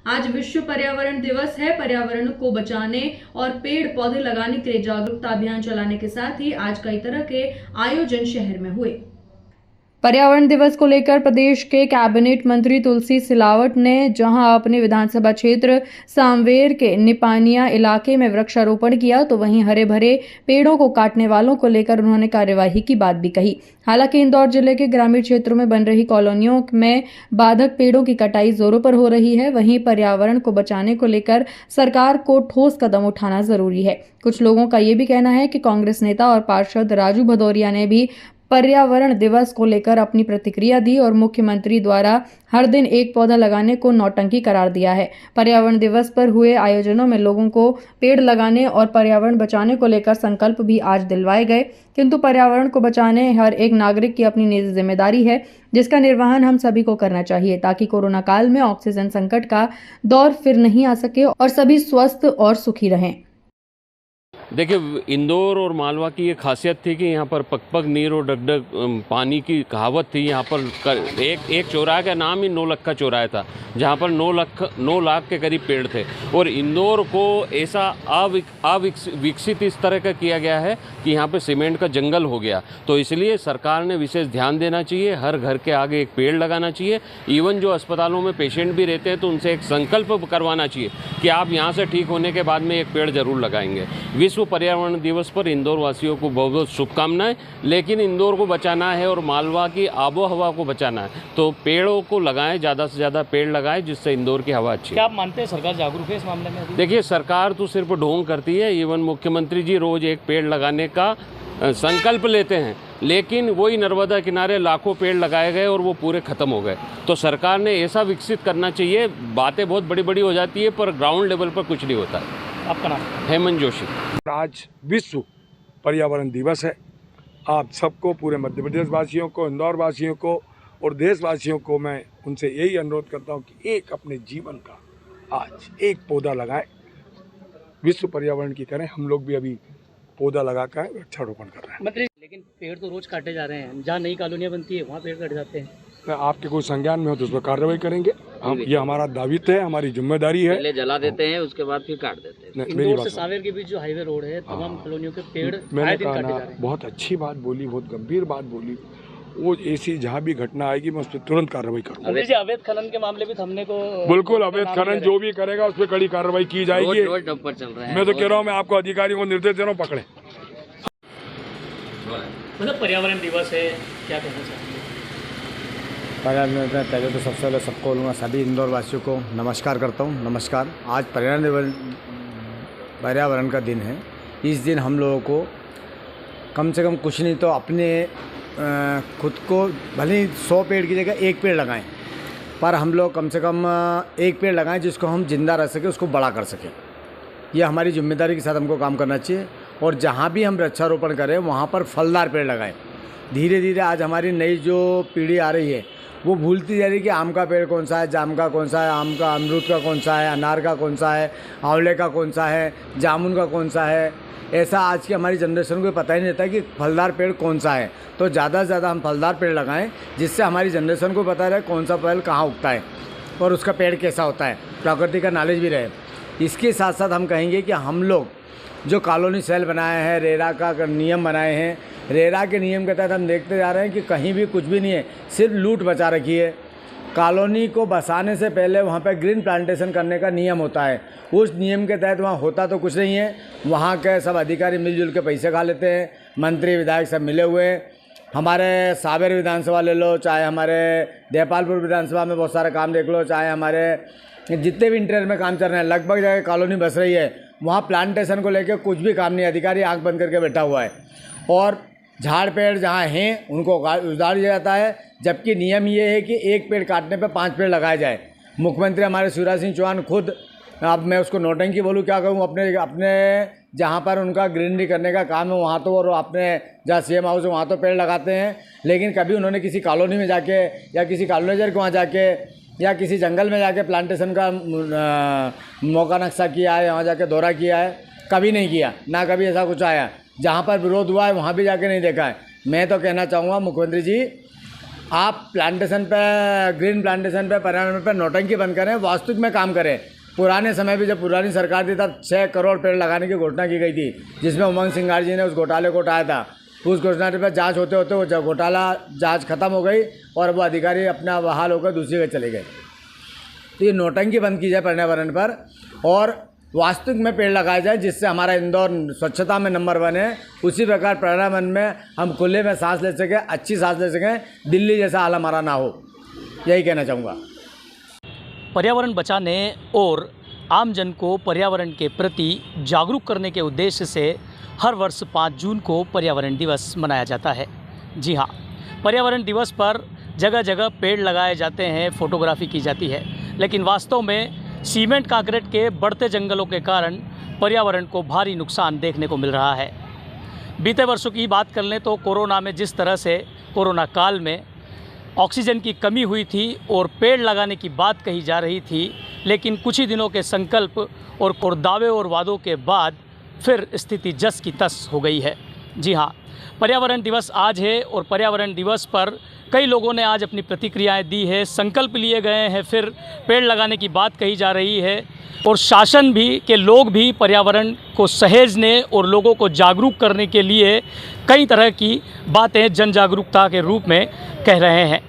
आज विश्व पर्यावरण दिवस है। पर्यावरण को बचाने और पेड़ पौधे लगाने के लिए जागरूकता अभियान चलाने के साथ ही आज कई तरह के आयोजन शहर में हुए। पर्यावरण दिवस को लेकर प्रदेश के कैबिनेट मंत्री तुलसी सिलावट ने जहां अपने विधानसभा क्षेत्र सांवेर के निपानिया इलाके में वृक्षारोपण किया, तो वहीं हरे भरे पेड़ों को काटने वालों को लेकर उन्होंने कार्यवाही की बात भी कही। हालांकि इंदौर जिले के ग्रामीण क्षेत्रों में बन रही कॉलोनियों में बाधक पेड़ों की कटाई जोरों पर हो रही है। वहीं पर्यावरण को बचाने को लेकर सरकार को ठोस कदम उठाना जरूरी है। कुछ लोगों का ये भी कहना है कि कांग्रेस नेता और पार्षद राजू भदौरिया ने भी पर्यावरण दिवस को लेकर अपनी प्रतिक्रिया दी और मुख्यमंत्री द्वारा हर दिन एक पौधा लगाने को नौटंकी करार दिया है। पर्यावरण दिवस पर हुए आयोजनों में लोगों को पेड़ लगाने और पर्यावरण बचाने को लेकर संकल्प भी आज दिलवाए गए, किंतु पर्यावरण को बचाने हर एक नागरिक की अपनी निजी जिम्मेदारी है, जिसका निर्वहन हम सभी को करना चाहिए ताकि कोरोना काल में ऑक्सीजन संकट का दौर फिर नहीं आ सके और सभी स्वस्थ और सुखी रहें। देखिए, इंदौर और मालवा की ये खासियत थी कि यहाँ पर पग पग नीर और डग डग पानी की कहावत थी। यहाँ पर एक चौराहे का नाम ही 9 लाख का चौराहा था, जहाँ पर 9 लाख के करीब पेड़ थे। और इंदौर को ऐसा अविकसित इस तरह का किया गया है कि यहाँ पे सीमेंट का जंगल हो गया। तो इसलिए सरकार ने विशेष ध्यान देना चाहिए, हर घर के आगे एक पेड़ लगाना चाहिए। इवन जो अस्पतालों में पेशेंट भी रहते हैं तो उनसे एक संकल्प करवाना चाहिए कि आप यहाँ से ठीक होने के बाद में एक पेड़ जरूर लगाएंगे। विश्व पर्यावरण दिवस पर इंदौर वासियों को बहुत बहुत शुभकामनाएं। लेकिन इंदौर को बचाना है और मालवा की आबो हवा को बचाना है, तो पेड़ों को लगाएं, ज़्यादा से ज़्यादा पेड़ लगाएं, जिससे इंदौर की हवा अच्छी। क्या आप मानते हैं सरकार जागरूक है इस मामले में? देखिए, सरकार तो सिर्फ ढोंग करती है। इवन मुख्यमंत्री जी रोज एक पेड़ लगाने का संकल्प लेते हैं, लेकिन वही नर्मदा किनारे लाखों पेड़ लगाए गए और वो पूरे ख़त्म हो गए। तो सरकार ने ऐसा विकसित करना चाहिए। बातें बहुत बड़ी बड़ी हो जाती है पर ग्राउंड लेवल पर कुछ नहीं होता है। आपका नाम? हेमंत जोशी। आज विश्व पर्यावरण दिवस है। आप सबको, पूरे मध्य प्रदेश वासियों को, इंदौर वासियों को और देशवासियों को मैं उनसे यही अनुरोध करता हूं कि एक अपने जीवन का आज एक पौधा लगाएं, विश्व पर्यावरण की करें। हम लोग भी अभी पौधा लगाकर वृक्षारोपण कर रहे हैं। मंत्री, लेकिन पेड़ तो रोज काटे जा रहे हैं। जहाँ नई कॉलोनियाँ बनती है वहाँ पेड़ कट जाते हैं। आपके कोई संज्ञान में हो तो उस पर कार्रवाई करेंगे। हम, ये हमारा दायित्व है, हमारी जिम्मेदारी है। पहले जला देते हैं, उसके बाद फिर काट देते हैं। इंदौर से सांवेर के बीच जो हाईवे रोड है, तमाम कॉलोनियों के पेड़ मैंने कहा ना, बहुत अच्छी बात बोली, बहुत गंभीर बात बोली। वो ऐसी जहाँ भी घटना आएगी मैं उस पर तुरंत कार्रवाई करूँगा। अवैध खनन के मामले भी थमने को बिल्कुल, अवैध खनन जो भी करेगा उस पर कड़ी कार्रवाई की जाएगी। रोज डंपर चल रहा है। मैं तो कह रहा हूँ, मैं आपको अधिकारियों को निर्देश दे रहा हूँ, पकड़े। मतलब पर्यावरण दिवस है, क्या कहना चाहेंगे? पर्यावरण में पहले तो सबसे पहले सबको बोलूँगा, सभी इंदौर वासियों को नमस्कार करता हूँ। नमस्कार। आज पर्यावरण का दिन है। इस दिन हम लोगों को कम से कम कुछ नहीं तो अपने खुद को, भले ही 100 पेड़ की जगह 1 पेड़ लगाएं, पर हम लोग कम से कम 1 पेड़ लगाएं जिसको हम जिंदा रह सकें, उसको बड़ा कर सकें। यह हमारी जिम्मेदारी के साथ हमको काम करना चाहिए। और जहाँ भी हम वृक्षारोपण करें वहाँ पर फलदार पेड़ लगाएं। धीरे धीरे आज हमारी नई जो पीढ़ी आ रही है वो भूलती जा रही है कि आम का पेड़ कौन सा है, जाम का कौन सा है, आम का, अमरूद का कौन सा है, अनार का कौन सा है, आंवले का कौन सा है, जामुन का कौन सा है। ऐसा आज की हमारी जनरेशन को पता ही नहीं रहता कि फलदार पेड़ कौन सा है। तो ज़्यादा से ज़्यादा हम फलदार पेड़ लगाएं, जिससे हमारी जनरेशन को पता रहे कौन सा फल कहाँ उगता है और उसका पेड़ कैसा होता है, प्रकृति का नॉलेज भी रहे। इसके साथ साथ हम कहेंगे कि हम लोग जो कॉलोनी सेल बनाए हैं, रेरा का नियम बनाए हैं, रेरा के नियम के तहत हम देखते जा रहे हैं कि कहीं भी कुछ भी नहीं है, सिर्फ लूट बचा रखी है। कॉलोनी को बसाने से पहले वहाँ पे ग्रीन प्लांटेशन करने का नियम होता है। उस नियम के तहत वहाँ होता तो कुछ नहीं है। वहाँ के सब अधिकारी मिलजुल के पैसे खा लेते हैं। मंत्री विधायक सब मिले हुए हैं। हमारे सांवेर विधानसभा ले लो, चाहे हमारे देपालपुर विधानसभा में बहुत सारा काम देख लो, चाहे हमारे जितने भी इंटीरियर में काम चल रहे हैं, लगभग जगह कॉलोनी बस रही है, वहाँ प्लांटेशन को लेकर कुछ भी काम नहीं। अधिकारी आंख बंद करके बैठा हुआ है और झाड़ पेड़ जहाँ हैं उनको उजाड़ दिया जाता है। जबकि नियम ये है कि 1 पेड़ काटने पे 5 पेड़ लगाए जाए। मुख्यमंत्री हमारे शिवराज सिंह चौहान खुद, अब मैं उसको नौटंकी बोलूँ क्या कहूँ, अपने जहाँ पर उनका ग्रीनरी करने का काम है वहाँ तो, और अपने जहाँ CM हाउस है वहाँ तो पेड़ लगाते हैं, लेकिन कभी उन्होंने किसी कॉलोनी में जाके या किसी कॉलोनाइजर के वहाँ जाके या किसी जंगल में जाके प्लांटेशन का मौका नक्शा किया है, वहाँ जाके दौरा किया है? कभी नहीं किया, ना कभी ऐसा कुछ आया। जहाँ पर विरोध हुआ है वहाँ भी जाके नहीं देखा है। मैं तो कहना चाहूँगा मुख्यमंत्री जी, आप प्लांटेशन पे, ग्रीन प्लांटेशन पे, पर्यावरण पे नौटंकी बंद करें, वास्तविक में काम करें। पुराने समय में जब पुरानी सरकार थी तब 6 करोड़ पेड़ लगाने की घोषणा की गई थी, जिसमें उमंग सिंघार जी ने उस घोटाले को उठाया था। उस घोषणा पर जांच होते होते वो घोटाला जांच खत्म हो गई और वो अधिकारी अपना बहाल होकर दूसरी जगह चले गए। तो ये नौटंकी बंद की जाए पर्यावरण पर और वास्तविक में पेड़ लगाए जाए, जिससे हमारा इंदौर स्वच्छता में नंबर 1 है। उसी प्रकार पर्यावरण में हम खुले में सांस ले सकें, अच्छी सांस ले सकें, दिल्ली जैसा हाल हमारा ना हो, यही कहना चाहूँगा। पर्यावरण बचाने और आमजन को पर्यावरण के प्रति जागरूक करने के उद्देश्य से हर वर्ष 5 जून को पर्यावरण दिवस मनाया जाता है। जी हाँ, पर्यावरण दिवस पर जगह जगह पेड़ लगाए जाते हैं, फोटोग्राफी की जाती है, लेकिन वास्तव में सीमेंट कंक्रीट के बढ़ते जंगलों के कारण पर्यावरण को भारी नुकसान देखने को मिल रहा है। बीते वर्षों की बात कर लें तो कोरोना में जिस तरह से कोरोना काल में ऑक्सीजन की कमी हुई थी और पेड़ लगाने की बात कही जा रही थी, लेकिन कुछ ही दिनों के संकल्प और दावे और वादों के बाद फिर स्थिति जस की तस हो गई है। जी हाँ, पर्यावरण दिवस आज है और पर्यावरण दिवस पर कई लोगों ने आज अपनी प्रतिक्रियाएं दी है, संकल्प लिए गए हैं, फिर पेड़ लगाने की बात कही जा रही है और शासन भी के लोग भी पर्यावरण को सहेजने और लोगों को जागरूक करने के लिए कई तरह की बातें जन जागरूकता के रूप में कह रहे हैं।